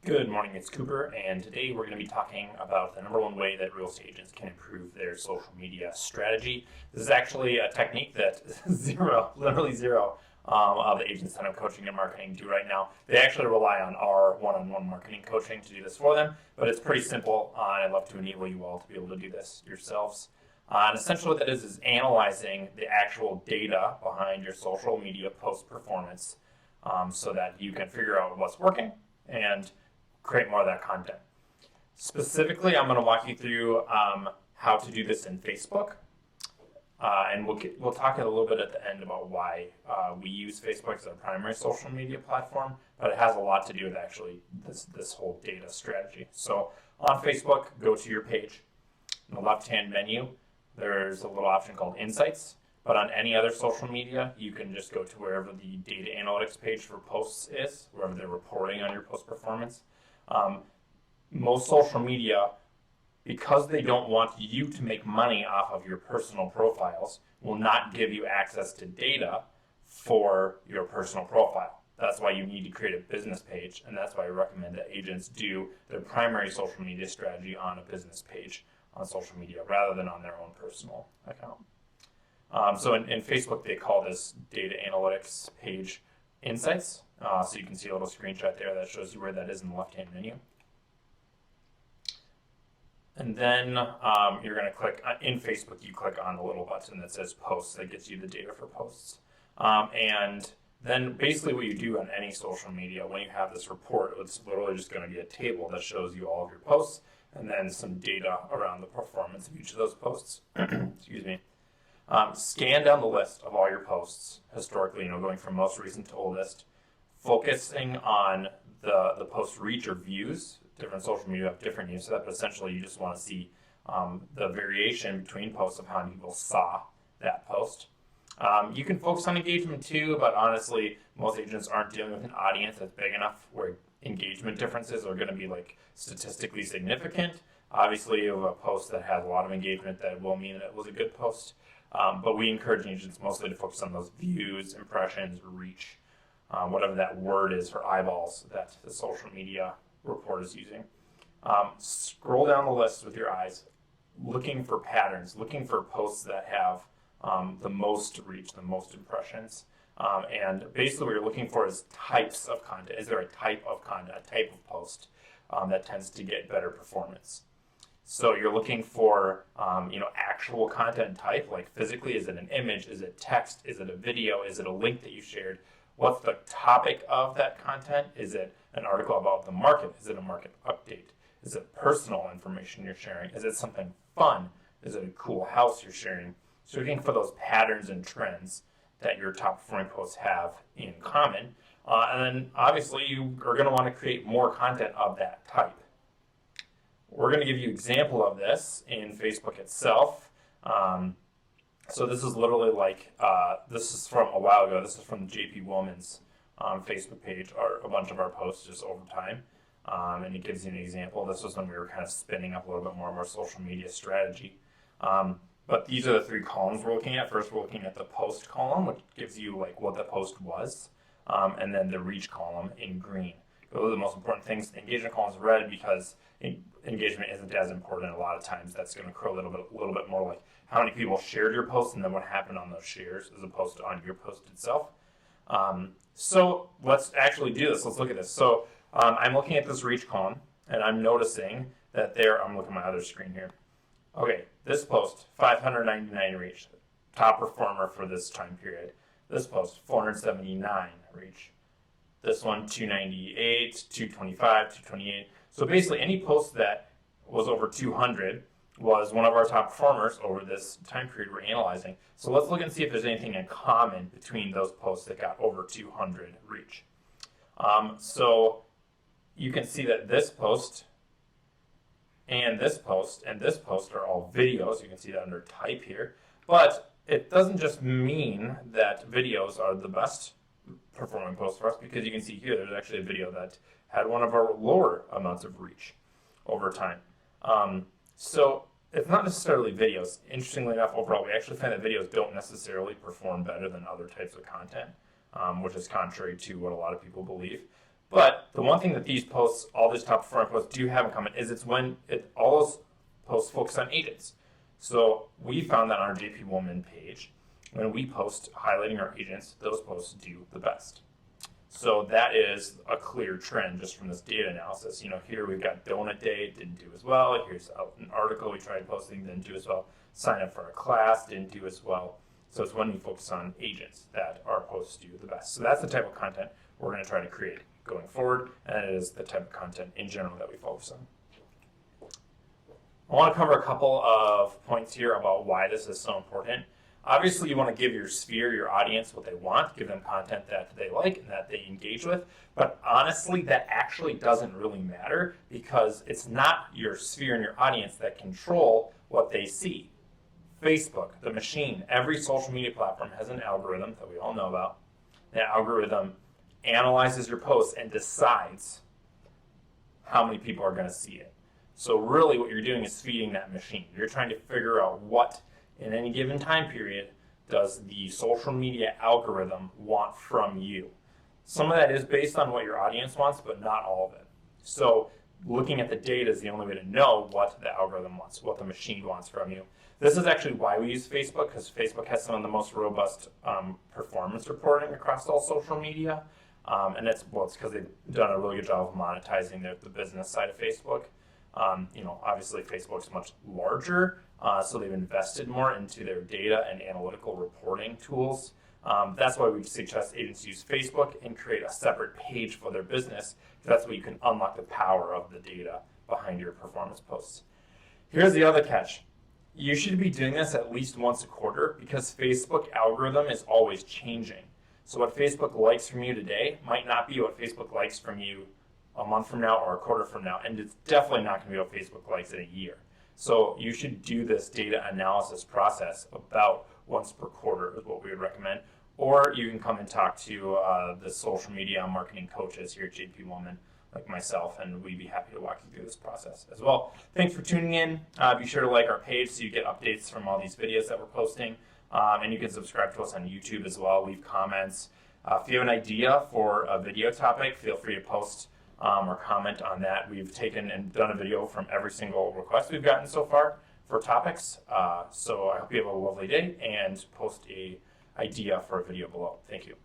Good morning, it's Cooper, and today we're going to be talking about the number one way that real estate agents can improve their social media strategy. This is actually a technique that literally zero of the agents that I'm coaching and marketing do right now. They actually rely on our one-on-one marketing coaching to do this for them, but it's pretty simple, and I'd love to enable you all to be able to do this yourselves. And essentially what that is analyzing the actual data behind your social media post performance so that you can figure out what's working and create more of that content. Specifically, I'm going to walk you through how to do this in Facebook, and we'll talk a little bit at the end about why we use Facebook as our primary social media platform, but it has a lot to do with actually this whole data strategy. So on Facebook, go to your page. In the left-hand menu, there's a little option called Insights, but on any other social media, you can just go to wherever the data analytics page for posts is, wherever they're reporting on your post performance. Most social media, because they don't want you to make money off of your personal profiles, will not give you access to data for your personal profile. That's why you need to create a business page, and that's why I recommend that agents do their primary social media strategy on a business page on social media rather than on their own personal account. So in Facebook, they call this data analytics page Insights. So you can see a little screenshot there that shows you where that is in the left-hand menu. And then you're going to click, in Facebook, you click on the little button that says Posts. That gets you the data for posts. And then basically what you do on any social media, when you have this report, it's literally just going to be a table that shows you all of your posts and then some data around the performance of each of those posts. Excuse me. Scan down the list of all your posts, historically, going from most recent to oldest, focusing on the post reach or views. Different social media have different use of that, but essentially you just want to see the variation between posts of how many people saw that post. You can focus on engagement too, but honestly, most agents aren't dealing with an audience that's big enough where engagement differences are going to be statistically significant. Obviously, you have a post that has a lot of engagement that will mean that it was a good post. But we encourage agents mostly to focus on those views, impressions, reach, whatever that word is for eyeballs that the social media report is using. Scroll down the list with your eyes, looking for patterns, looking for posts that have the most reach, the most impressions. And basically what you're looking for is types of content. Is there a type of content, a type of post that tends to get better performance? So you're looking for, actual content type, like physically, is it an image, is it text, is it a video, is it a link that you shared? What's the topic of that content? Is it an article about the market? Is it a market update? Is it personal information you're sharing? Is it something fun? Is it a cool house you're sharing? So you're looking for those patterns and trends that your top performing posts have in common. And then obviously you are going to want to create more content of that type. We're going to give you an example of this in Facebook itself. So this is literally this is from a while ago. This is from the JP Woman's Facebook page, a bunch of our posts just over time. And it gives you an example. This was when we were kind of spinning up a little bit more of our social media strategy. But these are the three columns we're looking at. First, we're looking at the post column, which gives you what the post was, and then the reach column in green. Those are the most important things. The engagement column is red because engagement isn't as important a lot of times. That's going to grow a little bit more like how many people shared your post and then what happened on those shares as opposed to on your post itself. So let's actually do this. Let's look at this. So I'm looking at this reach column and I'm noticing that I'm looking at my other screen here. Okay, this post, 599 reach, top performer for this time period. This post, 479 reach. This one, 298, 225, 228. So basically any post that was over 200 was one of our top performers over this time period we're analyzing. So let's look and see if there's anything in common between those posts that got over 200 reach. So you can see that this post and this post are all videos. You can see that under type here. But it doesn't just mean that videos are the best performing post for us, because you can see here there's actually a video that had one of our lower amounts of reach over time. So it's not necessarily videos. Interestingly enough, overall, we actually find that videos don't necessarily perform better than other types of content, which is contrary to what a lot of people believe. But the one thing that these posts, all these top performing posts do have in common is it's when all those posts focus on agents. So we found that on our JP Woman page, when we post highlighting our agents, those posts do the best. So that is a clear trend just from this data analysis. Here we've got Donut Day, didn't do as well. Here's an article we tried posting, didn't do as well. Sign up for a class, didn't do as well. So it's when we focus on agents that our posts do the best. So that's the type of content we're going to try to create going forward, and it is the type of content in general that we focus on. I want to cover a couple of points here about why this is so important. Obviously, you want to give your sphere, your audience, what they want, give them content that they like and that they engage with. But honestly, that actually doesn't really matter because it's not your sphere and your audience that control what they see. Facebook, the machine, every social media platform has an algorithm that we all know about. That algorithm analyzes your posts and decides how many people are going to see it. So really what you're doing is feeding that machine. You're trying to figure out what, in any given time period, does the social media algorithm want from you. Some of that is based on what your audience wants, but not all of it. So looking at the data is the only way to know what the algorithm wants, what the machine wants from you. This is actually why we use Facebook, because Facebook has some of the most robust performance reporting across all social media. And it's because they've done a really good job of monetizing the business side of Facebook. Obviously Facebook's much larger, so they've invested more into their data and analytical reporting tools. That's why we suggest agents use Facebook and create a separate page for their business, because that's where you can unlock the power of the data behind your performance posts. Here's the other catch. You should be doing this at least once a quarter because Facebook algorithm is always changing. So what Facebook likes from you today might not be what Facebook likes from you a month from now or a quarter from now, and it's definitely not going to be what Facebook likes in a year. So you should do this data analysis process about once per quarter is what we would recommend, or you can come and talk to the social media marketing coaches here at JP Woman, like myself, and we'd be happy to walk you through this process as well. Thanks for tuning in. Be sure to like our page so you get updates from all these videos that we're posting, and you can subscribe to us on YouTube as well, leave comments. If you have an idea for a video topic, feel free to post or comment on that. We've taken and done a video from every single request we've gotten so far for topics. So I hope you have a lovely day and post a idea for a video below. Thank you.